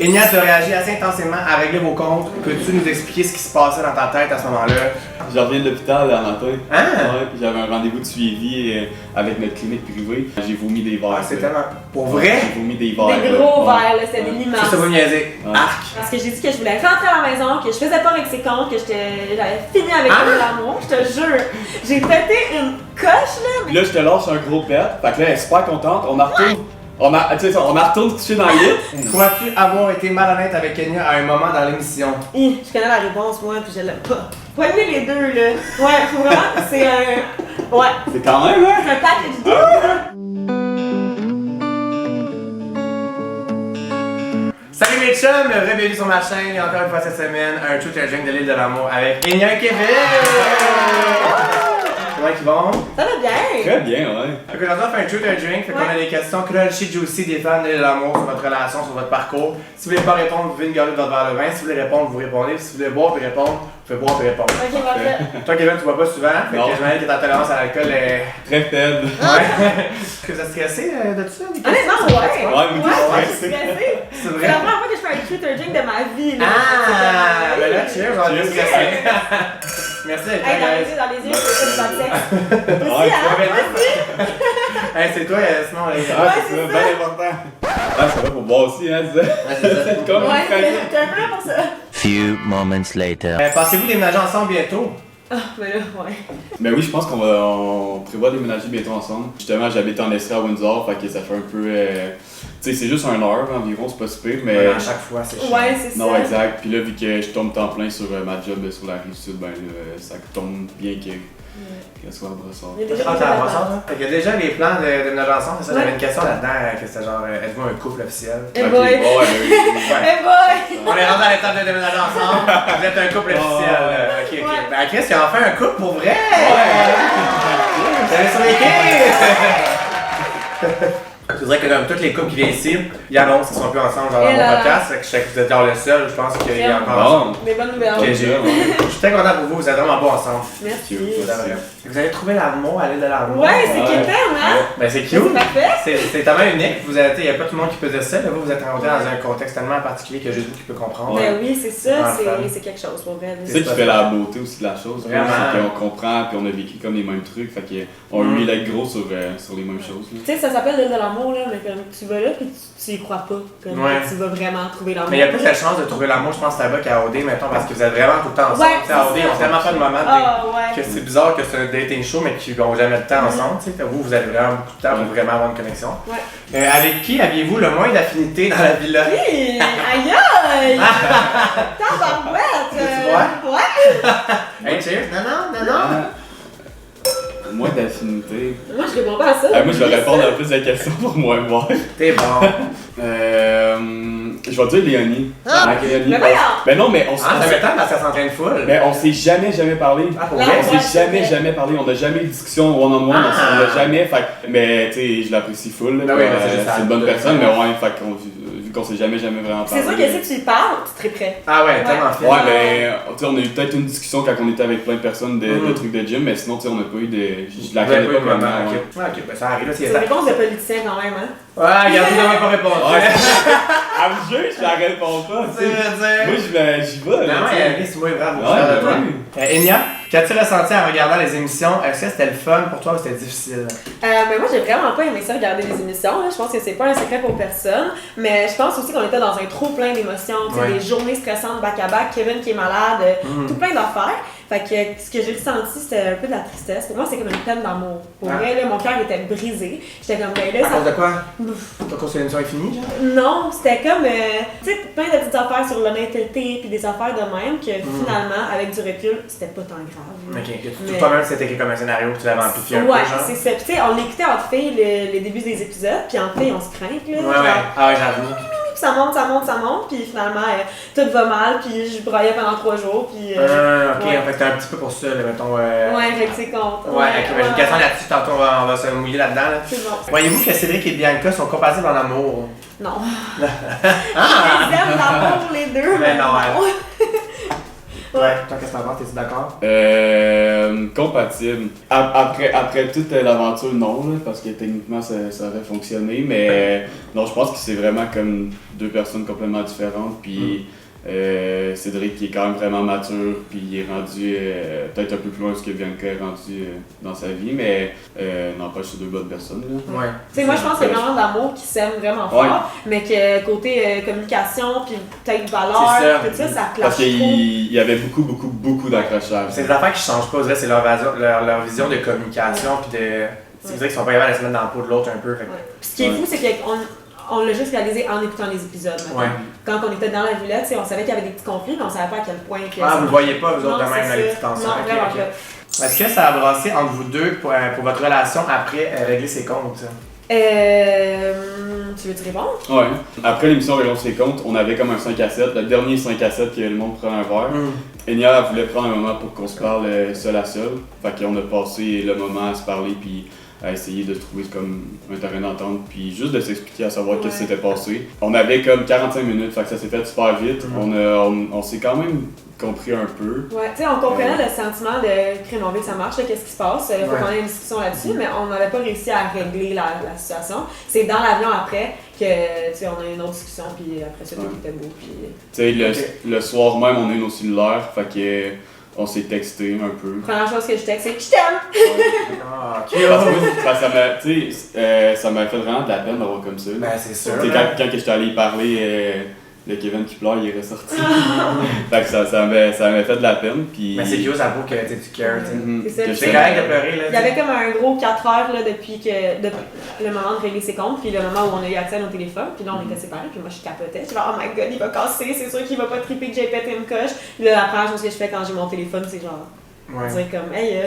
Enya, tu as réagi assez intensément à régler vos comptes. Peux-tu nous expliquer ce qui se passait dans ta tête à ce moment-là? Je reviens de l'hôpital à matin. Ah! Ouais, puis j'avais un rendez-vous de suivi avec notre clinique privée. J'ai vomi des verres. Ah, c'est tellement... Pour vrai? J'ai vomi des verres. Des gros verres, là, c'était des limaces. Ça va me niaiser. Ouais. Arc! Parce que j'ai dit que je voulais rentrer à la maison, que je faisais pas avec ses comptes, que j'avais fini avec l'amour, je te jure. J'ai pété une coche, là. Puis là, je te lâche un gros pet. Fait que là, elle est super contente. On a retourné. On a retourné coucher dans le lit. Crois-tu avoir été malhonnête avec Enya à un moment dans l'émission? Je connais la réponse, moi, puis je l'aime pas. Poignez les deux, là. Ouais, faut vraiment, c'est un... Ouais. C'est quand même, hein? C'est un package deal, là. Salut mes chums, bienvenue sur ma chaîne et encore une fois cette semaine, un Truth or Drink de l'île de l'amour avec Enya et Kevin! Comment ils vont? Ça va bien. Très bien, ouais. Donc aujourd'hui on fait un Truth or Drink, fait qu'on a des questions crunchy juicy des fans de l'île de l'amour sur votre relation, sur votre parcours. Si vous voulez pas répondre, vous pouvez une garder votre verre de vin. Si vous voulez répondre, vous répondez. Si vous voulez boire et répondre, vous pouvez boire et répondre. Ok, parfait. Toi Kevin, tu bois pas souvent, fait Non. que j'imagine que ta tolérance à l'alcool est... Très faible. Ouais. Est-ce que vous êtes stressé de ça? Honnêtement, ouais. Ouais, mais Ouais, je suis c'est stressée. C'est C'est vrai? la première fois que je fais un Truth or Drink de ma vie, là. Ah! Ben là, cheers, on est stressé. Merci d'être Hey, là, dans les guys. yeux, c'est ça du sexe. Ouais, Aussi, hein? Hey, c'est toi, sinon on est... Ah, c'est ça, c'est bien important. Ah, ça va pour boire aussi, hein, c'est ça? c'est Comme Ouais, une craquette. t'es un peu là pour ça. Few moments later. Pensez-vous déménager ensemble bientôt? Ah, mais là, ouais. Ben oui, je pense on prévoit déménager bientôt ensemble. Justement, j'habite en Estrie à Windsor, fait que ça fait un peu... tu sais, c'est juste 1 heure environ, c'est pas super, mais... À chaque fois, c'est chiant. Ouais, c'est ça. Non, exact. Puis là, vu que je tombe temps plein sur ma job sur la rive sud, ben là, ça tombe bien qu'elle soit à Brossard. Il y a déjà Ah, des t'es à gens Brossard, là? Fait qu'il y a déjà les plans de déménager ensemble, c'est ça? Ouais. J'avais une question là-dedans, que c'était genre, êtes-vous un couple officiel? Eh Ok, boy. ouais, ben oui. Ouais. Eh boy! On est rendu à l'étape de déménager ensemble, vous êtes un couple officiel. Ok, ok. Ouais. Ben Chris, il a enfin un couple pour vrai! Salut sur l'équipe! C'est vrai que comme tous les couples qui viennent ici, ils annoncent qu'ils sont plus ensemble genre dans Et mon là. podcast, fait que je sais que vous êtes genre le seul, je pense qu'il y a encore Bon. Des bonnes nouvelles. Ok, je suis très content pour vous, vous êtes vraiment beaux ensemble. Merci. Vous avez trouvé l'amour à l'île de l'amour? Ouais, c'est Ouais. Kéten, hein? Ben c'est C'est cute! parfait. C'est tellement unique, il n'y a pas tout le monde qui peut dire ça, là, vous êtes rencontrés dans un contexte tellement particulier que juste vous qui peut comprendre. Ben oui, c'est ça, Ouais. c'est quelque chose pour vrai. C'est ça qui fait la beauté aussi de la chose. Vraiment. C'est qu'on comprend puis on a vécu comme les mêmes trucs. Fait qu'on relate gros sur les mêmes choses. Tu sais, ça s'appelle l'île de l'amour, là, mais comme tu vas là puis tu y crois pas. Comme Ouais. tu vas vraiment trouver l'amour. Mais il y a plus de chance de trouver l'amour, je pense, là-bas qu'à OD, mettons, parce que vous êtes vraiment tout le temps ensemble. Ouais, Tu sais, à OD, c'est on ça. se tellement pas de moment Ah, ouais. que c'est bizarre que c'est un dating show, mais qu'ils n'ont jamais de temps ensemble. Tu sais, vous avez vraiment beaucoup de temps pour vraiment avoir une connexion. Ouais. Avec qui aviez-vous le moins d'affinité dans la villa? Hey, aïe aïe! Tabarouette! Tu vois? Ouais! Hey, cheers! Non! Moins d'affinité. Moi, je réponds pas à ça. Moi, je vais répondre à plus de questions pour moi voir. T'es bon. Je vais dire Léonie. Léonie. Mais voyons! Ben non, mais on Ah, ça fait temps parce qu'elle s'entraîne full. mais on s'est jamais parlé. Ah, pour Non, vrai? On ouais, s'est c'est vrai. jamais parlé. On n'a jamais eu de discussion one-on-one. On l'a jamais. Fait que- mais tu sais, je l'apprécie full. là. Ben oui, mais c'est juste c'est une ça. bonne personne, mais ouais, fait qu'on vu qu'on s'est jamais vraiment parlé. C'est sûr que si tu y parles, tu te prêt. Ah ouais, tellement fait. Ouais, mais tu sais, on a eu peut-être une discussion quand on était avec plein de personnes de trucs de gym, mais sinon, tu sais, on n'a pas eu de. Je la Vous avez connais pas pas eu de vraiment. moment, Ouais. ok. Ouais, ok, ben ça arrive là, C'est c'est une réponse de politicien quand même, hein? Ouais, regarde, vous n'avez pas répondu. Ouais. À me juger, je la réponds pas. tu C'est sais. Moi, vrai. j'y vais. là, Non, tu sais. ouais, c'est moi, bravo. Ouais, fier de toi. ouais. Enya, qu'as-tu ressenti en regardant les émissions? Est-ce que c'était le fun pour toi ou c'était difficile? Mais moi, j'ai vraiment pas aimé ça, regarder les émissions. Là. Je pense que c'est pas un secret pour personne. Mais je pense aussi qu'on était dans un trop plein d'émotions. Tu sais, Ouais. des journées stressantes back-à-back, Kevin qui est malade, tout plein d'affaires. Fait que ce que j'ai ressenti, c'était un peu de la tristesse. Pour moi, c'est comme une peine d'amour. Pour Ah. vrai, là, mon cœur était brisé. J'étais comme, ben À là, cause de quoi? Ouf. À cause que l'émission est finie, genre? Non, c'était comme, tu sais, plein de petites affaires sur l'honnêteté puis des affaires de même que finalement, avec du recul, c'était pas tant grave. là. Ok, que Mais- toi-même c'était écrit comme un scénario, tu l'avais amplifié un Ouais, peu, genre? c'est ça. Puis tu sais, on écoutait entre filles les débuts des épisodes, puis entre filles, on se craint, là. Ouais, genre, ouais. Ah ouais, j'avoue. puis ça monte, puis finalement, tout va mal, puis je broyais pendant 3 jours, puis... Ok, ouais. en fait, c'était un petit peu pour ça, là, mettons. Ouais, fait que c'est compte. Ouais, ok, ben, j'ai une question là-dessus, tantôt on va se mouiller là-dedans. Là. C'est bon. Voyez-vous que Cédric et Bianca sont compatibles en amour? Non. Je les aime d'amour, les deux. Mais non, Ouais, toi, qu'est-ce que t'en penses? T'es-tu d'accord? Compatible. Après toute l'aventure, non, là, parce que techniquement ça aurait fonctionné, mais non, je pense que c'est vraiment comme deux personnes complètement différentes. Puis Cédric qui est quand même vraiment mature, puis il est rendu peut-être un peu plus loin que ce que Bianca est rendu dans sa vie, mais n'empêche, c'est deux bonnes personnes. Là. Ouais. Tu sais, moi, je pense que c'est vraiment d'amour qui s'aime vraiment fort, mais que côté communication, puis peut-être valeur, tout ça, ça clash parce trop. qu'il y avait beaucoup d'accrochages. C'est des affaires qui changent pas, je dirais, c'est leur vision de communication, puis de. C'est vrai qu'ils sont pas capables de se mettre dans la peau de l'autre un peu. Fait. Puis ce qui est fou, c'est qu'on l'a juste réalisé en écoutant les épisodes. Ouais. Quand on était dans la villette, on savait qu'il y avait des petits conflits, mais on savait pas à quel point. Ah, vous le voyez pas, vous autres, non, de même, c'est les ça. petites tensions. Non, vraiment Ok. pas. Est-ce que ça a brassé entre vous deux pour votre relation après régler ses comptes? Tu veux-tu répondre? Ouais. Après l'émission Réglons ses comptes, on avait comme un 5 à 7, le dernier 5 à 7 que le monde prend un verre. Enya voulait prendre un moment pour qu'on se parle seul à seul. Fait qu'on a passé le moment à se parler puis à essayer de trouver comme un terrain d'entente puis juste de s'expliquer à savoir qu'est-ce qui s'était passé. On avait comme 45 minutes, fait que ça s'est fait super vite. On s'est quand même compris un peu. Ouais, tu sais, on comprenait le sentiment de crime, on veut que ça marche, qu'est-ce qui se passe, il faut qu'on ait une discussion là-dessus, mais on n'avait pas réussi à régler la situation. C'est dans l'avion après que, tu sais, on a eu une autre discussion, puis après ça, tout était beau. Puis... Tu sais, le soir même, on a eu nos cellulaires, fait que on s'est texté un peu. Première chose que je texte, c'est « Je t'aime! » Ah, ok. Parce que ça m'a fait vraiment de la peine d'avoir comme ça. Ben, c'est sûr. Tu sais, quand j'étais allé y parler, le Kevin qui pleure, il est ressorti. Fait que ça m'a fait de la peine. Puis... Mais c'est cute, ça prouve que tu cares. C'est ça. C'est correct de pleurer. Là, il y avait comme un gros 4 heures là, depuis le moment de régler ses comptes, puis le moment où on a eu accès à nos téléphones, puis là on était séparés, puis moi je capotais. Je suis genre, oh my god, il va casser, c'est sûr qu'il va pas triper que j'ai pété une coche. Puis là, la première chose que je fais quand j'ai mon téléphone, c'est genre, dire comme, hey,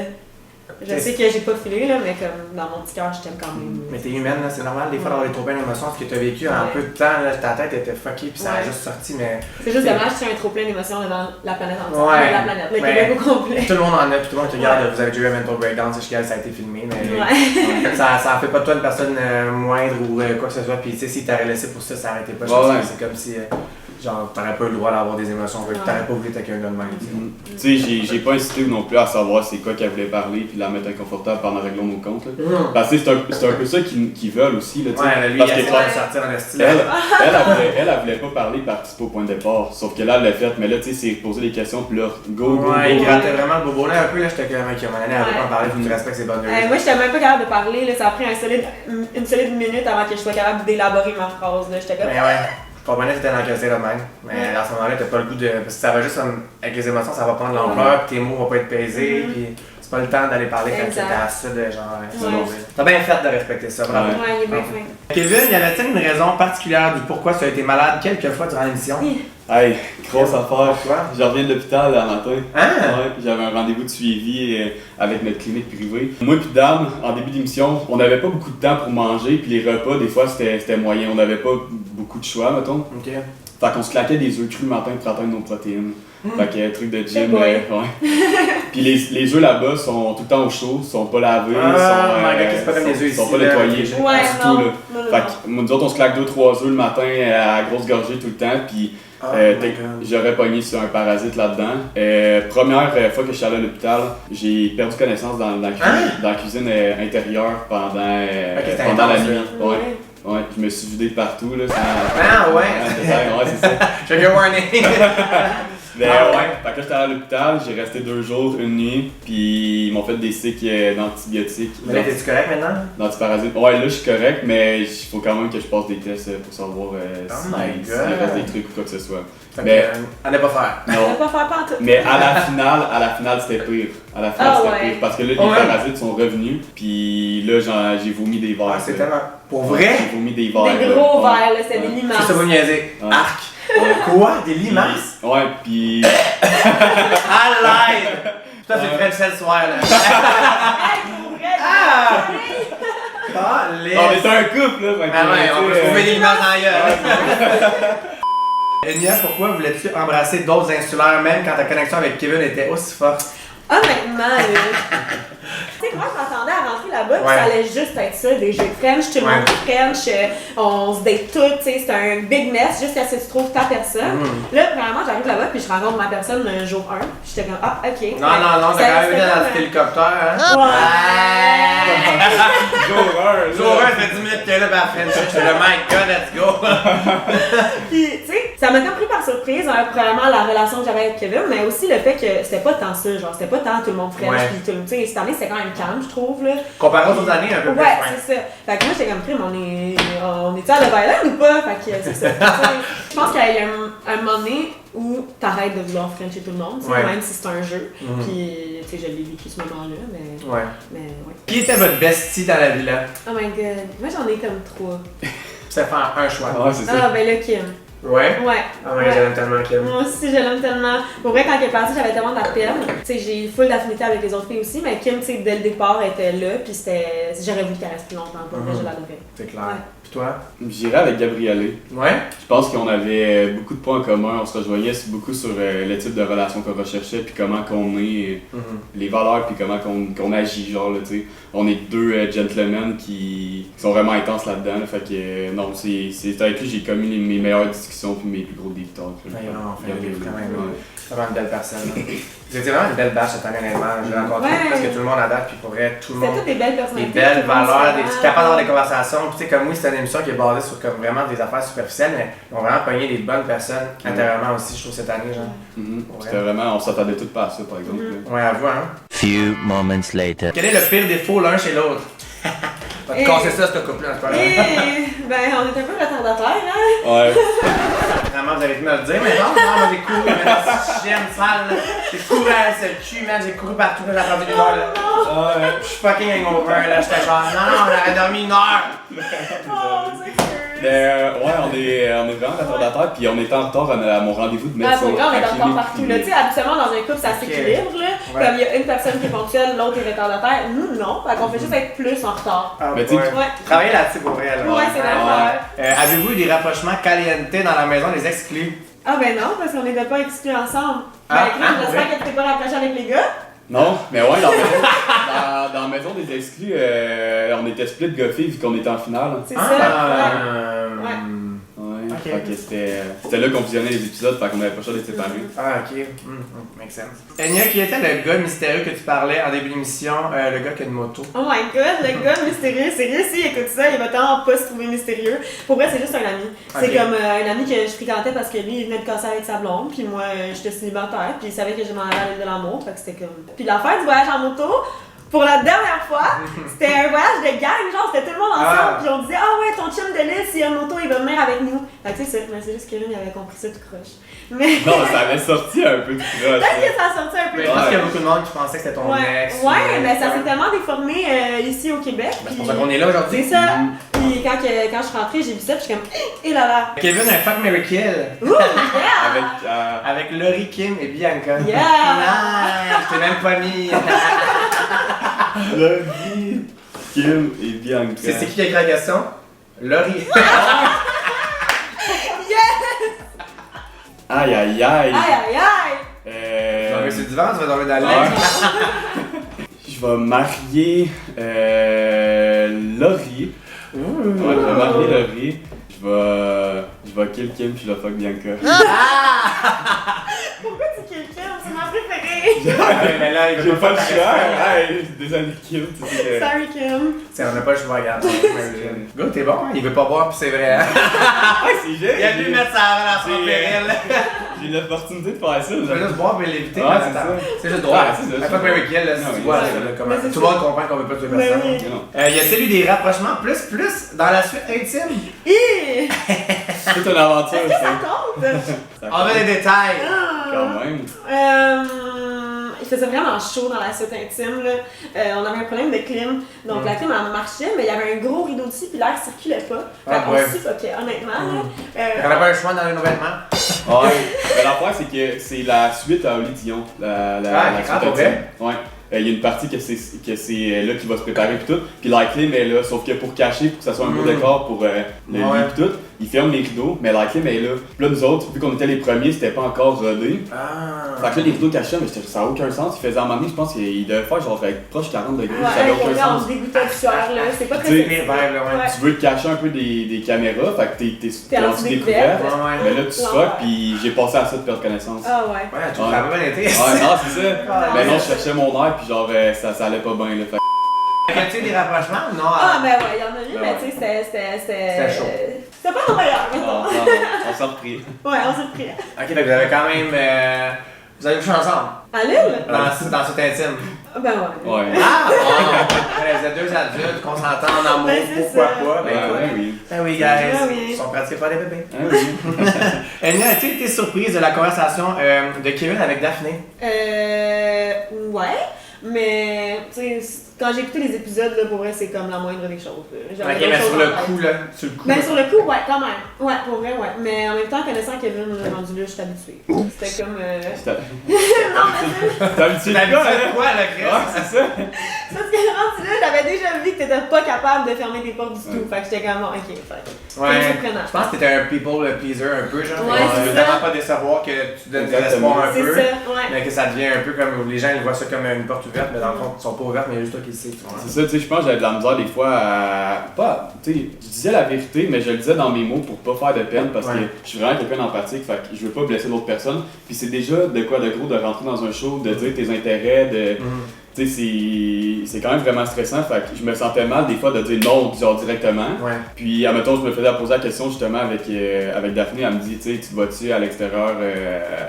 je sais que j'ai pas filé, là, mais comme dans mon petit cœur, je t'aime quand même. Mais t'es humaine, là, c'est normal des fois d'avoir trop plein d'émotions, parce que t'as vécu en peu de temps, là, ta tête était fuckée, puis ça a juste sorti, mais. C'est juste dommage qu'il y a un trop plein d'émotions devant la planète entière. Ouais. La planète, le Québec au complet. Tout le monde en a, puis tout le monde te regarde, vous avez déjà eu un mental breakdown, c'est chiant, ça a été filmé, mais ça fait pas de toi une personne moindre ou quoi que ce soit, puis tu sais, si t'aurais laissé pour ça, ça arrêtait pas, c'est comme si. Genre, t'aurais pas eu le droit d'avoir des émotions, t'aurais pas voulu être avec un gars de même. Tu sais, j'ai pas incité non plus à savoir c'est quoi qu'elle voulait parler puis la mettre inconfortable pendant réglons nos comptes. Parce que c'est un peu ça qu'ils veulent aussi. Là, ouais, lui, parce il que a de sortir dans le style. Elle voulait pas parler, participer au point de départ. Sauf que là, elle l'a fait, mais là, tu sais, c'est poser des questions puis là, go. Il grattait vraiment le bobo là un peu, là, j'étais comme, ok, à un moment donné, elle veut pas en parler, faut que tu respectes ses bonnes moi, j'étais même pas capable de parler, là, ça a pris une solide minute avant que je sois capable d'élaborer ma phrase. J'étais comme. Mais ouais. Je comprenais que t'étais dans quel state of mind, mais à ce moment-là, t'as pas le goût de. Parce que ça va juste avec les émotions, ça va prendre de l'ampleur, puis tes mots vont pas être pesés, puis c'est pas le temps d'aller parler quand t'es à ça de genre. T'as bien fait de respecter ça, bravo. Ouais, il est bien fin. Kevin, y avait-t-il une raison particulière du pourquoi tu as été malade quelques fois durant l'émission? Hey, grosse affaire. Quoi? Je reviens de l'hôpital le matin. Ah! Ouais, j'avais un rendez-vous de suivi avec notre clinique privée. Moi puis Dan, en début d'émission, on n'avait pas beaucoup de temps pour manger, puis les repas, des fois, c'était moyen. On n'avait pas beaucoup de choix, mettons. Ok. Fait qu'on se claquait des œufs crus le matin pour atteindre nos protéines. Fait que truc de gym, ouais. Puis les œufs là-bas sont tout le temps au chaud, sont pas lavés, c'est pas comme les œufs sont ici, pas nettoyés. Ouais, tout, non. là. Fait que nous autres, on se claque 2-3 œufs le matin à grosse gorgée tout le temps, puis j'aurais pogné sur un parasite là-dedans. Première fois que je suis allé à l'hôpital, j'ai perdu connaissance dans la cuisine intérieure pendant la nuit. Ouais, je me suis vidé de partout là. Ouais, c'est ça. Trigger warning! Mais fait que j'étais allé à l'hôpital, j'ai resté 2 jours, 1 nuit, puis ils m'ont fait des cycles d'antibiotiques. Mais là, t'es-tu correct maintenant? D'antiparasites. Ouais, là je suis correct, mais il faut quand même que je passe des tests pour savoir s'il reste des trucs ou quoi que ce soit. Mais à ne pas faire. Non. pas faire pantoute. Mais à la finale c'était pire. À la finale c'était pire. Parce que là, les parasites sont revenus, puis là j'ai vomi des vers. C'est tellement. Pour vrai? J'ai vomi des vers. Des gros vers, là, c'était des limaces. Ça va niaiser. Arc! Quoi? Des limaces? Ouais, pis. À l'aide! Putain, c'est Fred ce soir, là. On était un couple, là. On peut trouver des limaces dans la gueule. Enya, pourquoi voulais-tu embrasser d'autres insulaires même quand ta connexion avec Kevin était aussi forte? Honnêtement, tu sais, moi, je m'attendais à rentrer là-bas, puis ça allait juste être ça, des jeux de French, tout le monde French, on se date tout, tu sais, c'est un big mess jusqu'à ce que tu trouves ta personne. Là, premièrement, j'arrive là-bas, puis je rencontre ma personne le jour 1, puis j'étais comme, ah, ok. Non, t'as quand même été dans cet hélicoptère, hein? Jour 1, ça fait 10 minutes que t'es là, bah, French, je suis là, my god, let's go! Puis, tu sais, ça m'a comme pris par surprise, hein, probablement la relation que j'avais avec Kevin, mais aussi le fait que c'était pas tant ça, genre, c'était pas tant tout le monde French, puis tout le monde, tu sais, cette année, c'était quand même calme, je trouve, là. Comparé aux autres années, un peu plus. Ouais, c'est ça. Fait que moi, j'étais comme prime, on est-tu à Love Island ou pas? Fait que c'est ça. Je pense qu'il y a un moment donné où t'arrêtes de vouloir Frencher tout le monde, même si c'est un jeu. Puis, tu sais, je l'ai vécu ce moment-là, mais. Ouais. Qui était votre bestie dans la villa? Oh my god. Moi, j'en ai comme 3. Ça fait un choix. Ah, c'est ça. Ah, ben là, Kim. Ouais? Ouais. Ah ouais, je l'aime tellement, Kim. Moi aussi, je l'aime tellement. Pour vrai, quand elle est partie, j'avais tellement de la peine. Tu sais, j'ai full d'affinité avec les autres filles aussi, mais Kim, tu sais, dès le départ, elle était là, puis c'était. J'aurais voulu qu'elle reste plus longtemps. Pour vrai, je l'adorais. C'est clair. Ouais. Puis toi? J'irais avec Gabrielle. Ouais? Je pense qu'on avait beaucoup de points en commun, on se rejoignait beaucoup sur le type de relation qu'on recherchait, puis comment qu'on est, les valeurs, puis comment qu'on agit, genre, là, tu sais. On est deux gentlemen qui sont vraiment intenses là-dedans, là, fait que non, c'est avec lui j'ai commis mes meilleures discussions, puis mes plus gros deep talks. Ouais, non, enfin, quand même. Vraiment une belle personne. Vous étiez vraiment une belle batch cette année, honnêtement. J'ai rencontré presque tout le monde à date, puis pour vrai, tout le monde. C'était toutes des belles personnalités. Des belles valeurs, des capables d'avoir des conversations. Puis tu sais, comme oui, c'est une émission qui est basée sur comme vraiment des affaires superficielles, mais ils ont vraiment pogné des bonnes personnes intérieurement aussi, je trouve, cette année. Genre. C'était vraiment, on s'attendait toutes pas à ça, par exemple. Ouais, à vous, hein. Few moments later. Quel est le pire défaut l'un chez l'autre? Va te casser ça, ce couple-là, c'est pas grave. Ben, on est un peu retardataires, hein? Ouais. Vraiment, vous avez pu me le dire, mais non, moi j'ai couru, mais c'est chienne, sale, là. J'ai couru à ce cul, man, j'ai couru partout, là, j'ai attendu une heure, là. Je suis fucking hangover, là, j'étais genre, non, on aurait dormi une heure. Oh, c'est sûr. Mais on est vraiment retardataires, puis on était en retard à mon rendez-vous de médecin. Ah, pour vrai, on est encore partout. Tu sais, habituellement, dans un couple, ça s'équilibre. Là. Comme il y a une personne qui est ponctuelle, l'autre est retardataire. Nous, non. Fait qu'on fait juste être plus en retard. Ah, mais tu travaillez là-dessus pour vrai, là. Ouais, c'est l'affaire. Avez-vous eu des rapprochements caliente dans la maison des exclus? Ah, ben non, parce qu'on n'était pas exclus ensemble. Ah, j'espère que tu t'es pas rapproché avec les gars. Non, mais ouais, dans la maison des exclus, on était split gars-filles vu qu'on était en finale. C'est ça. Ouais, fait que c'était là qu'on visionnait les épisodes, fait qu'on avait pas le choix d'être séparés. Ah, ok. Make sense. Enya, qui était le gars mystérieux que tu parlais en début d'émission, le gars qui a une moto? Oh my god, le gars mystérieux, sérieux, s'il écoute ça, il va tellement pas se trouver mystérieux. Pour vrai, c'est juste un ami. C'est comme un ami que je fréquentais parce que lui, il venait de casser avec sa blonde, puis moi, j'étais célibataire, puis il savait que je m'en allais à l'île de l'amour, fait que c'était comme. Puis l'affaire du voyage en moto, pour la dernière fois, c'était un voyage de gang, genre c'était tout le monde ensemble, puis on disait ah ouais, ton chum de l'île, s'il y a une moto, il va venir avec nous. Fait que c'est ça, mais c'est juste que Kevin, il avait compris ça tout croche. Mais. Non, ça avait sorti un peu du croche. Peut-être que ça a sorti un peu. Je pense qu'il y a beaucoup de monde qui pensait que c'était ton ex. Ouais, mais ça s'est tellement déformé ici au Québec. C'est pour ça qu'on est là aujourd'hui. C'est ça. Puis quand je suis rentrée, j'ai vu ça, puis je suis comme et là là. Kevin, un fuck Mary Kill. Ouh, yeah! Avec Laurie, Kim et Bianca. Yeah! Je t'ai même pas mis. Laurie, Kim et Bianca. C'est qui a écrit la question? Laurie. Aïe aïe aïe. Aïe aïe aïe! Tu vas sur le divan, tu vas dormir dans le lit. Je vais marier Laurie. Ouais, je vais marier Laurie. Je vais kill Kim puis je vais fuck Bianca. Pourquoi tu kills Kim? C'est ma préférée! Mais là, il J'ai veut pas le faire choix. la Hey, désolé Kim. Sorry Kim. On n'a pas le choix, regarde. Go, t'es bon, hein? Il veut pas boire, puis c'est vrai. Hein? Ouais, c'est génial. Il a dû mettre sa relation en péril. J'ai l'opportunité de faire ça. Tu veux juste boire et l'éviter. Ouais, c'est ça. C'est juste droit. C'est ça. Un fuck Mary Kill, là, si tu bois, tout le monde comprend qu'on veut pas tuer personne. Y a-t-il eu des rapprochements plus dans la suite intime? C'est une aventure. Est-ce que ça compte? On veut les détails. Quand même. Il faisait vraiment chaud dans la suite intime. Là. On avait un problème de clim. Donc la clim elle marchait, mais il y avait un gros rideau dessus puis l'air circulait pas. Fait qu'on suffoquait, honnêtement. On n'a pas un choix dans les nos vêtements. Ouais. Mais l'affaire, c'est que c'est la suite à Oli Dion. La suite intime. Ouais. Il y a une partie que c'est là qu'il va se préparer pis tout. Puis la clim est là, sauf que pour cacher, pour que ça soit un beau décor pour le lit pis tout. il ferme les rideaux, mais la clim est là. Puis là, nous autres, vu qu'on était les premiers, c'était pas encore rodé. Fait que là, les rideaux cachés, mais ça n'a aucun sens. Il faisait à un moment donné, je pense qu'il devait faire genre proche 40 degrés, ça n'avait aucun sens. On se dégoûtait du soir, là. C'est pas très Tu veux te cacher un peu des caméras, fait que t'es anti-découverte. Mais là, tu suffoques, puis j'ai passé à ça de perdre connaissance. Ah ouais. Ouais, tu l'as pas bien été. Ouais, non, c'est ça. Mais non, je cherchais mon air, puis genre, ça allait pas bien, là. As-tu des rapprochements ou non? Ah, ben ouais, il y en a eu, mais tu sais, c'était chaud. C'était pas nos meilleurs, mettons. On s'en repris. Ouais, on s'est pris. Ok, donc vous avez quand même. Vous avez couché ensemble? À Lille? Dans cet intime? Ben ouais. Ouais. Ah! Vous êtes deux adultes, consentants en amour, Ben, c'est pourquoi ça. pas? Ben oui. Ben oui, guys. Ben oui. Ils sont pratiqués par des bébés. Ah oui. Enya, as-tu été surprise de la conversation de Kevin avec Daphné? Ouais. Mais, tu sais, quand j'ai écouté les épisodes, là, pour vrai, c'est comme la moindre des choses. Ok, mais sur le coup, là. Sur le coup. Ben, sur le coup, ouais, quand même. Ouais, pour vrai, ouais. Mais en même temps, connaissant Kevin, rendu là, je suis habituée. C'était comme. Non, mais T'as habitué T'as le gars, habitué de quoi, là, Chris? Ouais, c'est ça. parce que rendu là, j'avais déjà vu que t'étais pas capable de fermer tes portes du tout. Fait que j'étais comme, bon, ok, fait. Ouais. C'est surprenant. Je pense que t'étais un people pleaser un peu, genre. Ouais, tu veux c'est tellement ça. pas décevoir que tu donnes des Exactement. espoirs un C'est peu. ça, ouais. Mais que ça devient un peu comme. Les gens ils voient ça comme une porte ouverte, mais dans le fond, ils sont pas ouvertes, mais il y a juste toi qui le sais. Tu vois. C'est ça, tu sais, je pense que j'avais de la misère des fois à. Pas, tu sais, je disais la vérité, mais je le disais dans mes mots pour pas faire de peine parce que je suis vraiment quelqu'un d'empathique, fait que je veux pas blesser l'autre personne. Puis c'est déjà de quoi de gros de rentrer dans un show, de dire tes intérêts, de. Tu sais, c'est quand même vraiment stressant, fait que je me sentais mal des fois de dire non, genre directement. Ouais. Puis, admettons, je me faisais poser la question justement avec Daphné, elle me dit, tu sais, tu te vas-tu à l'extérieur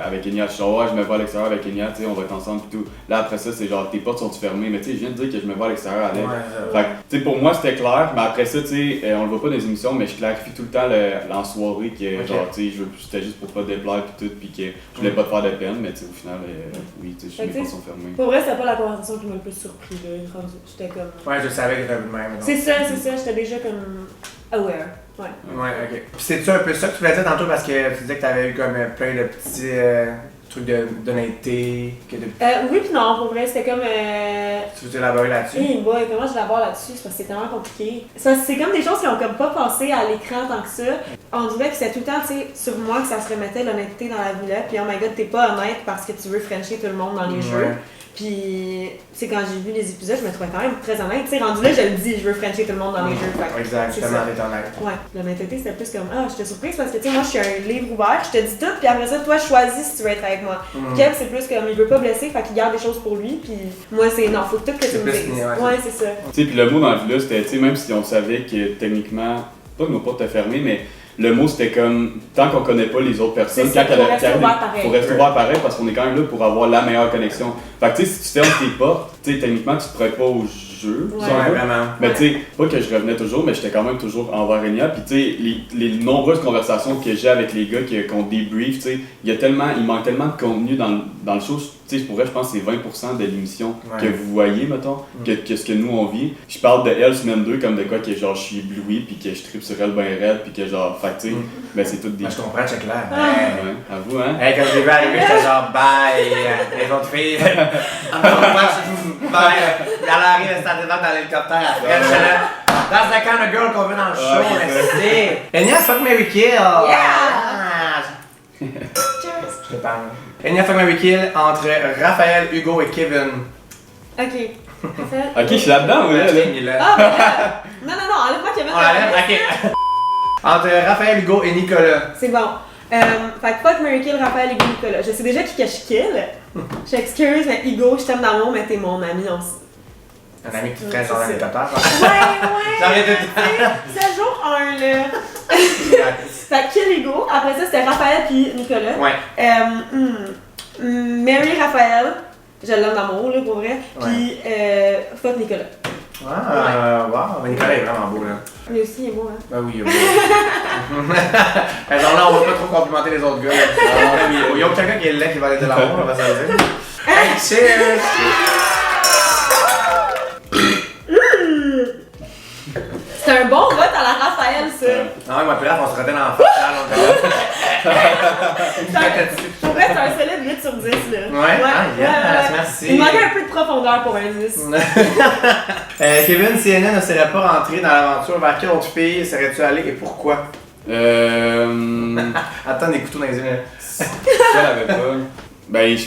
avec Enya? Je suis genre, ouais, je me vois à l'extérieur avec Enya, tu sais, on va être ensemble et tout. Là, après ça, c'est genre, tes portes sont fermées, mais tu sais, je viens de dire que je me vois à l'extérieur avec. Fait que, tu sais, pour moi, c'était clair, mais après ça, tu sais, on le voit pas dans les émissions, mais je clarifie tout le temps en soirée que, genre, tu sais, c'était juste pour pas déplaire pis tout, pis que je voulais pas te faire de peine, mais tu sais, au final, oui, tu sais, mes portes sont fermées. Pour vrai, c'était pas la conversation qui m'a le plus surpris, là. J'étais comme. Ouais, je savais que t'avais le même. C'est ça, j'étais déjà comme. Aware. Ouais. Ouais, ok. Puis c'est-tu un peu ça que tu voulais dire tantôt parce que tu disais que t'avais eu comme plein de petits trucs d'honnêteté, que de. Oui pis non, pour vrai, c'était comme. Tu veux élaborer là-dessus? Hey boy, comment je l'aborde là-dessus? C'est parce que c'est tellement compliqué. C'est comme des choses qui ont comme pas passé à l'écran tant que ça. On dirait que c'était tout le temps, tu sais, sur moi que ça se remettait l'honnêteté dans la vie là. Puis oh my god, t'es pas honnête parce que tu veux frencher tout le monde dans les jeux. Puis, tu sais, quand j'ai vu les épisodes, je me trouvais quand même très honnête. Tu sais, rendu là, je le dis, je veux frencher tout le monde dans les jeux. Fait, exact, c'est tellement ça. t'es honnête. Ouais, l'honnêteté, c'était plus comme, ah, j'étais surprise parce que, tu sais, moi, je suis un livre ouvert, je te dis tout, puis après ça, toi, choisis si tu veux être avec moi. Kev, c'est plus comme, il veut pas blesser, fait qu'il garde des choses pour lui, puis moi, c'est, non, faut tout que tu me dises. Ouais, c'est ça. Tu sais, puis le mot dans le villa, c'était, tu sais, même si on savait que techniquement, pas que nos portes étaient fermées, mais le mot c'était comme, tant qu'on connaît pas les autres personnes, quand il faut rester ouvert pareil parce qu'on est quand même là pour avoir la meilleure connexion. Fait que tu sais, si tu fermes tes portes, tu sais, techniquement tu te prêtes pas au jeu. Ouais, vraiment. Mais tu sais, pas que je revenais toujours, mais j'étais quand même toujours envers Enya. Puis tu sais, les nombreuses conversations que j'ai avec les gars qu'on débrief, tu sais, il manque tellement de contenu dans le show. Tu sais, pour vrai, je pense que c'est 20% de l'émission que vous voyez, mettons, que ce que nous on vit. Je parle de elle semaine 2 comme de quoi que genre je suis ébloui, puis que je tripe sur elle ben raide, puis que genre, fait tu sais, ben c'est tout des. Ben, je comprends, c'est clair. Ouais, à vous, hein? Hey, quand je l'ai vu arriver, j'étais genre bye, les autres filles. Bye. Elle arrive, elle s'en dans l'hélicoptère après. J'étais là, that's the kind of girl qu'on veut dans le show, merci. Enya, fuck Mary Kill. Yeah! Cheers! Je te parle. Enya, fuck Mary Kill entre Raphaël, Hugo et Kevin. Ok. Ok, je suis là-dedans, ouais. Ah, ben là. Non, enlève-moi Kevin. On l'enlève, ok. Entre Raphaël, Hugo et Nicolas. C'est bon. Fait que fuck, Mary Kill, Raphaël, Hugo, Nicolas. Je sais déjà qui que je kill. J'excuse, mais Hugo, je t'aime d'amour, mais t'es mon ami. Un ami qui te traîne dans l'hélicoptère. Ouais. J'arrête de C'est jour 1, là. Fait que kill Hugo. Après ça, c'était Raphaël puis Nicolas. Ouais. Mary, Raphaël. Je l'aime d'amour, là, pour vrai. Puis fuck Nicolas. Ah, wow. Nicolas est vraiment beau, là. Lui aussi, il est beau, hein. Ben oui, il est beau. Alors là, on va pas trop complimenter les autres gars. Il y a aucun gars qui est laid qui va aller de l'amour, on va se le dire. Hey, cheers! C'est un bon vote à la Raphaël, ça. Non, moi, puis là, on se ratait dans la face. Pour vrai, c'est un solide 8 sur 10, là. Ouais? Ah, yes, merci. Il manquait un peu de profondeur pour un 10. Kevin, si Enya ne serait pas rentré dans l'aventure, vers quelle autre fille serais-tu allé et pourquoi? Attends, des couteaux dans les yeux. Ça, j'avais pas. Ben, tu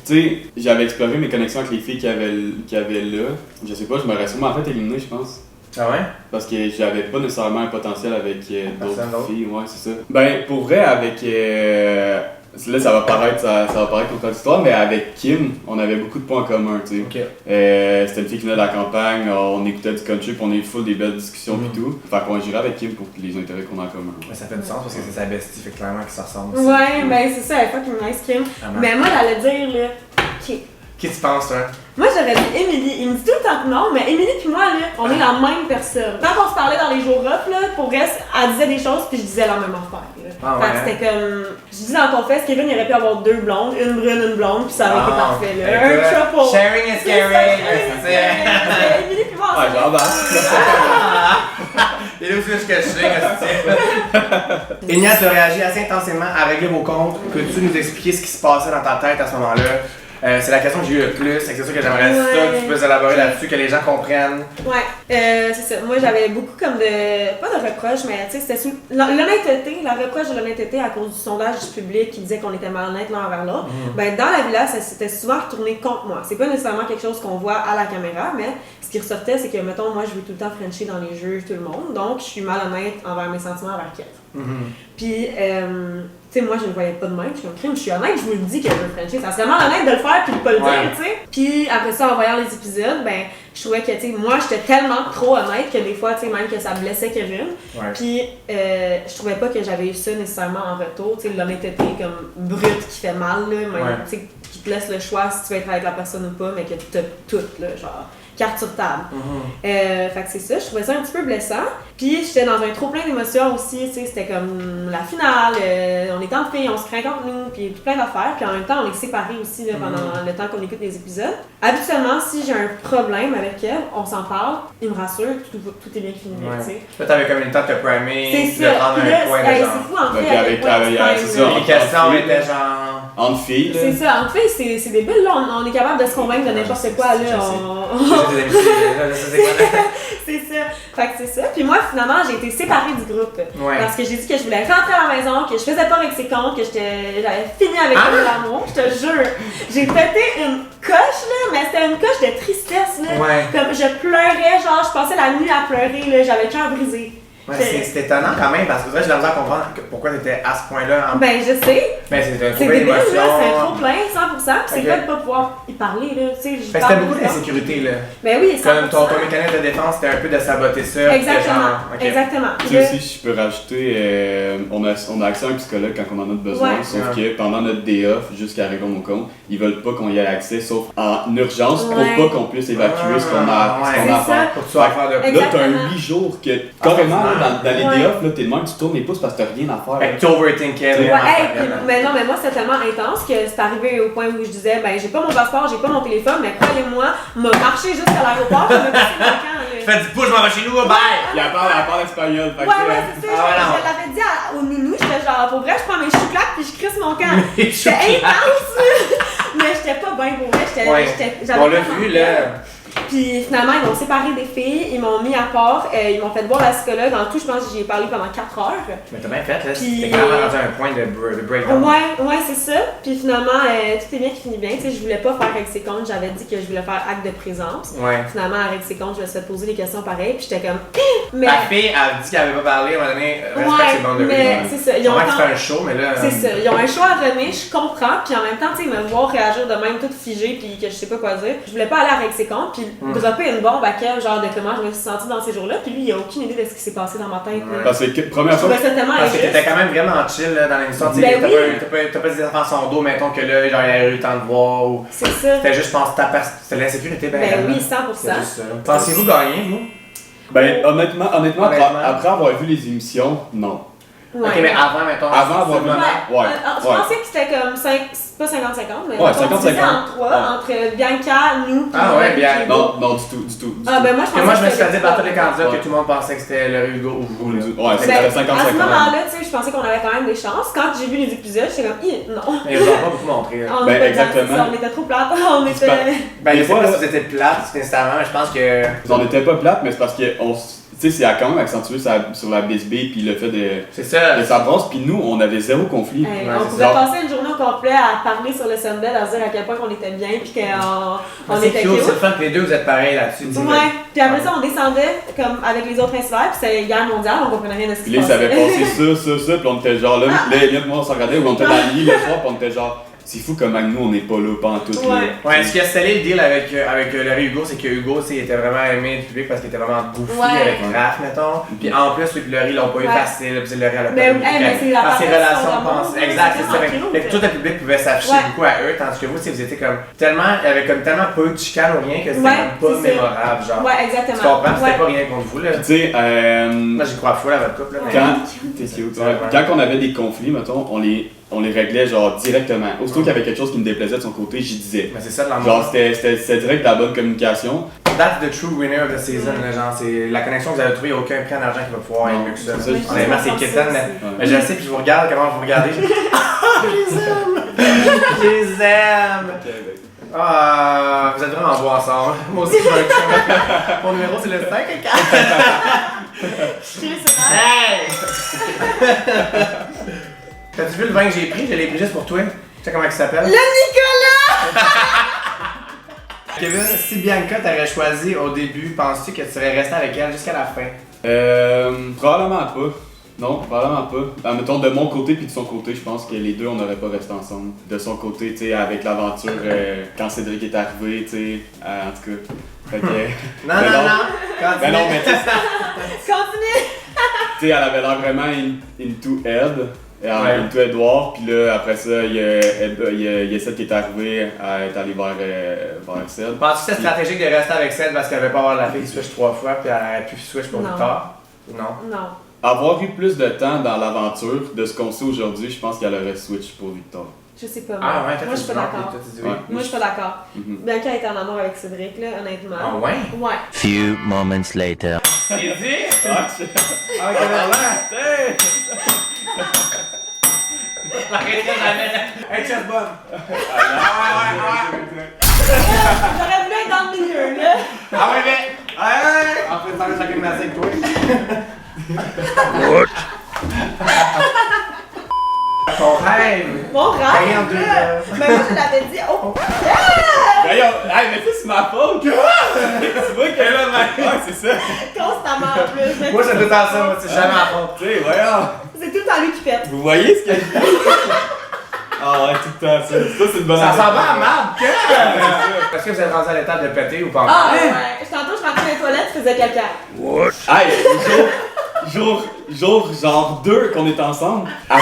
sais, j'avais exploré mes connexions avec les filles qu'il y avait là. Je sais pas, je m'aurais sûrement fait éliminer, je pense. Ah ouais? Parce que j'avais pas nécessairement un potentiel avec d'autres d'autre? filles, ouais, c'est ça. Ben, pour vrai, avec. Là, ça va paraître contradictoire, mais avec Kim, on avait beaucoup de points en commun, tu sais. Ok. C'était une fille qui venait de la campagne, on écoutait du country, puis on a eu full des belles discussions pis tout. Fait qu'on irait avec Kim pour les intérêts qu'on a en commun. Mais ça fait du sens parce que c'est sa bestie, fait clairement qu'ils se ressemblent aussi. Ouais, ben c'est ça, elle est fucking nice, Kim. Mais moi, j'allais dire, là, Qui tu penses, toi? moi, j'aurais dit Émilie. Il me dit tout le temps que non, mais Émilie puis moi, là, on est la même personne. Quand on se parlait dans les jours off, là, pour elle, elle disait des choses puis je disais la même affaire. Là. Ah ouais, Fait que c'était comme. Je dis dans ton fest, Kevin, il aurait pu avoir 2 blondes, une brune, une blonde, puis ça aurait été parfait. Là. Un triple. Sharing is caring. C'est Émilie puis moi, Ouais, genre, Et là aussi, je cache. Enya, tu as réagi assez intensément à régler vos comptes. Peux-tu nous expliquer ce qui se passait dans ta tête à ce moment-là? C'est la question que j'ai eu le plus, c'est sûr que j'aimerais ça que tu puisses élaborer là-dessus, que les gens comprennent. Ouais, c'est ça. Moi, j'avais beaucoup comme de. Pas de reproches, mais tu sais, c'était sous. L'honnêteté, la reproche de l'honnêteté à cause du sondage du public qui disait qu'on était malhonnêtes l'un envers l'autre. Ben, dans la villa, ça s'était souvent retourné contre moi. C'est pas nécessairement quelque chose qu'on voit à la caméra, mais ce qui ressortait, c'est que, mettons, moi, je veux tout le temps frencher dans les jeux tout le monde, donc je suis malhonnête envers mes sentiments envers Kev. Puis, tu sais, moi, je ne voyais pas de même. Je suis comme crime, je suis honnête, je vous le dis que je veux frencher. Ça serait malhonnête de le faire puis de pas le dire, tu sais. Puis, après ça, en voyant les épisodes, ben, je trouvais que, tu sais, moi, j'étais tellement trop honnête que des fois, tu sais, même que ça blessait Kevin. Puis, je trouvais pas que j'avais eu ça nécessairement en retour. Tu sais, l'honnêteté comme brute qui fait mal, là, même, tu sais, qui te laisse le choix si tu veux être avec la personne ou pas, mais que tu as tout, là, genre. Carte sur table. Fait que c'est ça, je trouvais ça un petit peu blessant. Puis j'étais dans un trop plein d'émotions aussi, tu sais, c'était comme la finale, on est en filles, on se craint contre nous, puis plein d'affaires. Puis en même temps, on est séparés aussi là, pendant le temps qu'on écoute les épisodes. Habituellement, si j'ai un problème avec elle, on s'en parle, il me rassure, tout est bien fini, tu sais. Là, t'avais comme une temps de te primer, c'est de ça. prendre Puis là, un point de genre. c'est fou en fait. c'est ça. Les questions étaient genre... Entre filles, là. C'est ça, en fait, c'est débile, là, on est capable de se convaincre de n'importe quoi, là. C'est ça. Fait que c'est ça. Puis moi, finalement, j'ai été séparée du groupe. Parce que j'ai dit que je voulais rentrer à la maison, que je faisais pas avec ses comptes, que j'avais fini avec l'amour. Je te jure. J'ai pété une coche, là, mais c'était une coche de tristesse, là. Comme je pleurais, genre, je passais la nuit à pleurer, là. J'avais le cœur brisé. C'est étonnant quand même parce que j'ai la misère à comprendre pourquoi t'étais à ce point-là. Ben, je sais. Ben, c'est un trop débile, là, d'émotion. c'est un trop plein, 100%. C'est fait de pas pouvoir y parler, là. Tu sais, c'était beaucoup d'insécurité, là. Ben oui, 100%. Comme ton mécanisme de défense, c'était un peu de saboter ça. Exactement. Exactement. Tu sais aussi, je peux rajouter, on a accès à un psychologue quand on en a besoin, sauf que pendant notre day off, jusqu'à régler mon compte, ils veulent pas qu'on y ait accès, sauf en urgence, pour pas qu'on puisse évacuer ce qu'on a à faire. Pour que tu sois à faire de là, t'as un 8 jours que, carrément, dans les day off, là, t'es de même, tu tournes les pouces parce que t'as rien à faire. Tu overthinking. Mais non, mais moi, c'était tellement intense que c'est arrivé au point où je disais, ben, j'ai pas mon passeport, j'ai pas mon téléphone, mais croyez-moi, m'a marché jusqu'à l'aéroport, je me passé mon camp. Je fais du pouce, je m'en vais chez nous, bye! Elle parle espagnol. Ouais, c'est ça. Je l'avais dit au nounou, j'étais genre, pour vrai, je prends mes chouclaques puis je crisse mon camp. C'était intense, mais j'étais pas bien pour vrai. On l'a vu, là. Puis finalement, ils m'ont séparé des filles, ils m'ont mis à part, ils m'ont fait voir la psychologue. En tout, je pense que j'y ai parlé pendant 4 heures. Mais t'as bien fait, là. T'es clairement rendu à un point de breakdown. Ouais, c'est ça. Puis finalement, tout est bien qui finit bien. Tu sais, je voulais pas faire avec ses comptes, j'avais dit que je voulais faire acte de présence. Finalement, avec ses comptes, je me suis fait poser des questions pareilles. Puis j'étais comme. Mais... Ta fille a dit qu'elle avait pas parlé, à un moment donné, respecte ses bandes de mais c'est ça. Ils ont tu fais un show, mais là. C'est ça. Ils ont un show à donner, je comprends. Puis en même temps, tu sais, me voir réagir de même toute figée, puis que je sais pas quoi dire. Je voulais pas aller avec ses comptes, puis dropper une bombe à Kev, genre de comment je me suis sentie dans ces jours-là, puis lui, il a aucune idée de ce qui s'est passé dans ma tête. Parce que, première fois. Parce que t'étais quand même vraiment chill là, dans l'émission. Ben t'as pas dit des enfants sur son dos, mettons que là, genre, il a eu le temps de voir. Ou... C'est ça. C'était juste, je pense, c'était l'insécurité. Ben oui, 100%. Pensez-vous gagner, vous? Ben, honnêtement, après avoir vu les émissions, non. Ouais. Ok, mais avant, mettons. Avant avoir vu. Je pensais que c'était comme 5. pas 50-50, mais Ouais, on divisait 50-50. en 3, entre Bianca, nous, puis Ah ouais, bien. Non, du tout. Ah, ben moi, je Et moi, je me suis fait c'était dire par tous les candidats Ouais. que tout le monde pensait que c'était le Hugo ou vous. Là. Ouais, Ben, c'était à ce 50-50. moment-là, tu sais, je pensais qu'on avait quand même des chances. Quand j'ai vu les épisodes, j'étais comme, non. Mais ils ont pas beaucoup montré. Là. On Ben, était exactement. on était trop plates. On était. Ben, Des je sais fois, pas là- si vous étiez plate nécessairement, mais je pense que. On n'était pas plate, mais c'est parce que tu sais, ça a quand même accentué sur la bisbée puis le fait de C'est ça. sa brosse, puis nous, on avait zéro conflit. Hey, Ouais, on c'est pouvait ça. passer une journée au complet à parler sur le Sunbed, à se dire à quel point on était bien, puis qu'on C'est était cute, c'est cute. le fun que les deux vous êtes pareils là-dessus. tu sais, Ouais, puis après ça, on descendait comme avec les autres insulaires, puis c'était guerre mondiale, on comprenait rien de ce Puis qui là, se ça avait passait. passé ça, puis on était genre là, moi on s'en regardait, ou on était dans le lit le soir, puis on était genre, c'est fou comment nous on n'est pas là, pas en tout. Ouais. Ouais, ce qui a scellé le deal avec Larry Hugo, c'est que Hugo, tu sais, il était vraiment aimé du public parce qu'il était vraiment bouffé Ouais. avec Raph, mettons. Puis en plus, lui et Larry l'ont pas eu Ouais. facile, puis Larry, elle a Mais, pas eu mais c'est la dans ses partie relations d'amour, pensées. là, Exact, c'est c'est ça. vraiment Fait que cute. tout le public pouvait s'afficher Ouais. beaucoup à eux, tandis que vous, tu sais, vous étiez comme tellement, il y avait comme tellement peu de chicane ou rien que c'était Ouais, comme pas c'est ça. mémorable, genre. Ouais, Tu exactement. comprends? C'était Ouais. pas rien contre vous, là. Tu sais, Moi, j'y crois full à votre couple, là. mais- quand, t'es cute, ouais. Quand on avait des conflits, mettons, on les réglait genre directement. Aussitôt qu'il y avait quelque chose qui me déplaisait de son côté, j'y disais. Mais c'est ça de l'amour. Genre, c'était direct de la bonne communication. That's the true winner of the season, là, genre, c'est la connexion que vous avez trouvée, il n'y a aucun prix en argent qui va pouvoir être Non, mieux que ça. c'est ça, Honnêtement, c'est je pense quétaine, ça mais, aussi. mais je le sais, puis je vous regarde, comment vous regardez. Ah, je les aime! Je les aime! Ah, vous êtes vraiment beaux ensemble. Moi aussi, je veux être chum. Mon numéro, c'est le 5 et 4. Hey! T'as-tu vu le vin que j'ai pris? Je l'ai pris juste pour toi. Tu sais comment il s'appelle? Le Nicolas! Kevin, si Bianca t'aurais choisi au début, penses-tu que tu serais resté avec elle jusqu'à la fin? Probablement pas. Non, probablement pas. Mettons, de mon côté puis de son côté, je pense que les deux, on n'aurait pas resté ensemble. De son côté, tu sais, avec l'aventure, quand Cédric est arrivé, tu sais, en tout cas. Fait que, Non, Mais non, non. non! ben non, mais tu sais, Continue! elle avait l'air vraiment into Ed. Ouais. Into Edouard, puis là, après ça, il y a Seth qui est arrivé à être allé vers Seth. Penses-tu que c'est stratégique de rester avec Seth parce qu'elle veut pas avoir la fille qui switch 3 fois puis elle aurait pu switch pour Non. plus tard? Non. Non. Avoir eu plus de temps dans l'aventure de ce qu'on sait aujourd'hui, je pense qu'elle aurait switch pour Victor. Je sais pas. Ah ouais, moi, je suis pas d'accord. toi tu dis oui. Ouais. Moi, je suis pas d'accord. Mhm. Bianca est en amour avec Cédric, là, honnêtement. Ah ouais? Ouais. Few moments later. T'es dit? Ah, Ah, Kevin, arrêtez jamais! Hey, chest bomb! J'aurais voulu être dans le milieu, là. Ah ouais, mais! Hey! En fait, ça reste la gymnastique, toi. Ton rêve! Mon Rien rêve, en deux là. heures. Mais moi, je l'avais dit. Oh! Voyons, hey, mais ça, c'est ma faute! Tu vois qu'elle a ma. Ouais, c'est ça! Constamment, en plus. Moi, c'est tout le temps ça, moi, c'est jamais à fond. Tu sais, voyons! C'est tout le temps lui qui pète. Vous voyez ce qu'elle dit? Ah ouais, tout le temps ça. Ça, c'est une bonne Ça sent anecdote. bien à marde, Est-ce que vous êtes rendu à l'étape de péter ou pas encore? Ah, ouais. Tantôt, je rentrais dans les toilettes, je faisais caca. Hey, genre 2 qu'on est ensemble, elle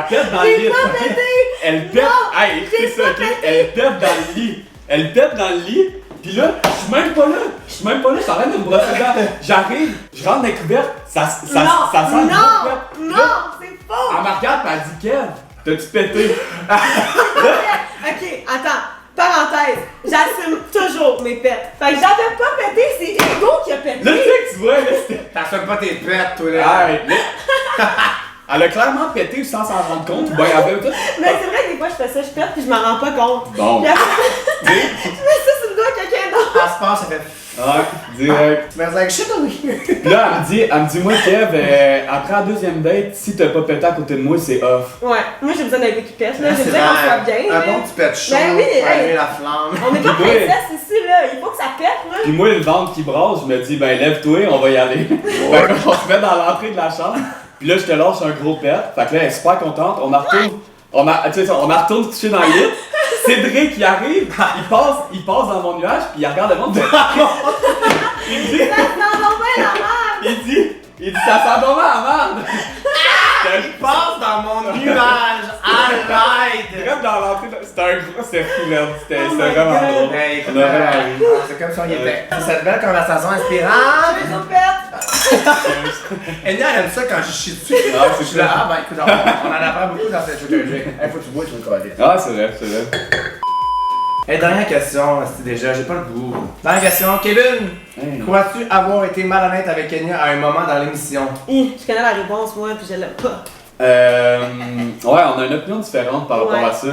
pète dans le lit. J'ai pas pété! Elle pète, hey, écoutez ça, ok? Elle pète dans le lit. Elle pète dans le lit, pis là, je suis même pas là. Je suis même pas là, je suis en train de me brosser les dents. J'arrive, je rentre dans les couvertes, ça sent le Non, couverte. non, c'est faux! Elle me regarde pis elle dit, Kev, t'as-tu pété? Ok, attends. Parenthèse, j'assume toujours mes pets. Fait que j'avais pas pété, c'est Hugo qui a pété. Là, tu sais que tu vois, là, c'était. T'assumes pas tes pètes, toi, là. Hey, là, elle a clairement pété sans s'en rendre compte, ou bien elle avait tout. Mais c'est vrai que des fois je fais ça, je pète puis je m'en rends pas compte. Bon. Puis après, je mets ça sur le doigt à quelqu'un d'autre. Elle se passe, ça fait. Ouais, direct. Tu vas dire, shit, on est. Puis là, elle me dit, moi, Kev, après la deuxième date, si t'as pas pété à côté de moi, c'est off. Ouais, moi j'ai besoin d'un peu qui pète, là. J'ai C'est besoin qu'on soit bien. un là. bon petit pet chaud Ben oui, pour hey. allumer la flamme. On est pas Puis ouais. princesse ici, là. Il faut que ça pète, là. Puis moi, le ventre qui brasse, je me dis, ben lève-toi, on va y aller. Fait qu'on se met dans l'entrée de la chambre. Puis là, je te lâche un gros pet. Fait que là, elle est super contente. On en retourne. On retourne coucher dans le lit. Cédric, il arrive, il passe dans mon nuage, puis il regarde le monde. Il me dit, Ça sent donc bien la merde. il dit, ça sent vraiment la merde. Il passe dans mon nuage à light! Comme dans l'entrée, c'était un gros, c'était fou, là. C'était Oh my vraiment God. drôle. Ben, écoute, On a vraiment ri. c'est comme si on y était. C'est cette belle conversation inspirante. Les autres Enya, elle aime ça quand je chie dessus. Ah, Je suis là, ah ben écoute, on en apprend beaucoup dans cette jeu de jeu. Faut que tu bois, tu veux coller. Ah, c'est vrai, c'est vrai. Et dernière question, c'est déjà, j'ai pas le goût. Dernière question, Kevin, Hey. crois-tu avoir été malhonnête avec Enya à un moment dans l'émission? Je connais la réponse, moi, puis je l'aime pas. Ouais, on a une opinion différente par rapport Ouais. à ça.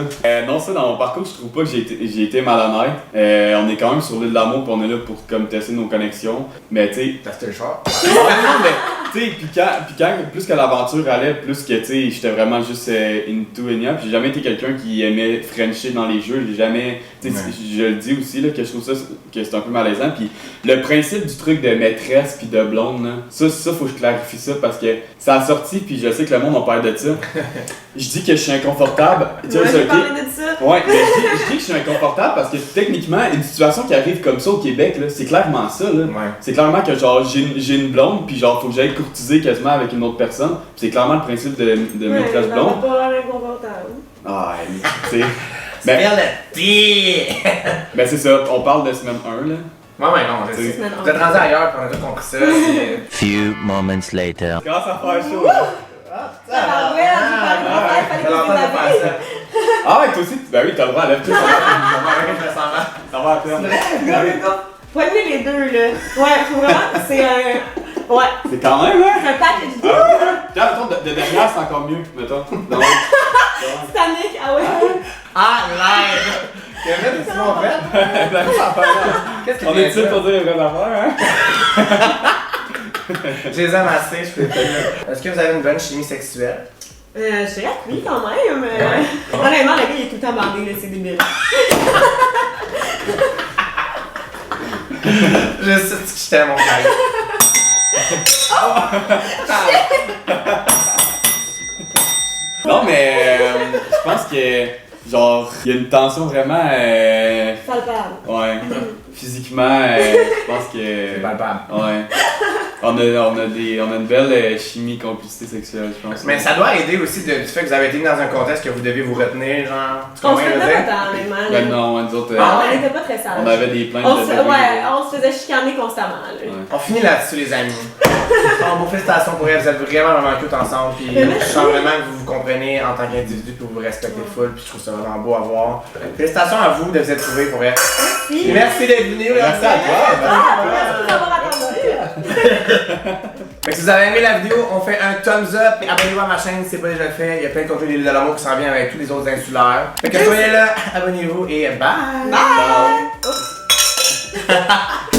Non, ça, dans mon parcours, je trouve pas que j'ai été malhonnête. On est quand même sur l'île de l'amour, puis on est là pour comme tester nos connexions. Mais tu sais, T'as acheté le char? non, mais tu sais, puis quand plus que l'aventure allait, plus que tu sais, j'étais vraiment juste into Enya. Puis j'ai jamais été quelqu'un qui aimait Frencher dans les jeux. J'ai jamais, tu sais, Ouais. je le dis aussi là que je trouve ça que c'est un peu malaisant. Puis le principe du truc de maîtresse puis de blonde, là, ça faut que je clarifie ça parce que ça a sorti puis je sais que le monde a peur de ça. Je dis que je suis inconfortable. Tu sais, Moi, c'est j'ai ok. parlé de ça. Ouais, mais je dis que je suis inconfortable parce que techniquement, une situation qui arrive comme ça au Québec, là, c'est clairement ça. Là. Ouais. C'est clairement que genre j'ai une blonde, puis genre faut que j'aille courtiser quasiment avec une autre personne. Puis c'est clairement le principe de maîtresse Ouais, blonde. pas l'air inconfortable. Ah, tu sais. Ben, le tir! ben c'est ça, on parle de semaine 1 là. Ouais, non, je sais. Vous êtes rendu ailleurs, puis on a tout compris ça. Puis... Few moments later. Commence à faire chaud. Ah, ouais, fallait que Ça tu l'entend de faire déshabilles. ça. Ah ouais, toi aussi, ben oui, t'as le droit à lève-toi. Je vais faire un semblant. Ça va à terme. Poignez les deux, là. Ouais, faut vraiment. C'est un. Ouais. C'est quand même, hein? C'est un package deal. Tiens, mettons, de derrière, c'est encore mieux, mettons. Donc, Titanic, ah ouais. Ah, live! Kevin, c'est mon fait? Qu'est-ce que on est ici pour dire les vraies affaires, hein? Je les aime assez, je peux te dire. Est-ce que vous avez une bonne chimie sexuelle? Je dirais que oui, quand même. Honnêtement, le gars, il est tout le temps bandé, là, c'est débile. Je sais que je t'aime, mon frère. Non, mais je pense que, genre, il y a une tension vraiment. Palpable. Ouais. Physiquement, je pense que. C'est palpable. Ouais. On a une belle chimie, complicité sexuelle, je pense. Mais ça doit aider aussi du fait que vous avez été dans un contexte que vous devez vous retenir, genre. Tu On Ah comprends se ce que je veux faisait dire? pas tant, honnêtement. Ben là. non, nous autres, On était pas très sages. on avait des plaintes On de se, bébés. ouais, on se faisait chicaner constamment. Là. Ouais. On finit là-dessus, les amis. Bon, félicitations pour elle, vous êtes vraiment cute ensemble. Puis je sens vraiment que vous vous comprenez en tant qu'individu, puis vous vous respectez full, puis je trouve ça vraiment beau à voir. Félicitations à vous de vous être trouvés pour elle. Et merci d'être venu. Merci à toi. Merci de nous avoir attendus. Fait que si vous avez aimé la vidéo, on fait un thumbs up et abonnez-vous à ma chaîne si c'est pas déjà fait. Il y a plein de contenu de l'île de l'amour qui s'en vient avec tous les autres insulaires. Fait que soyez là, abonnez-vous et bye! Bye! Ciao.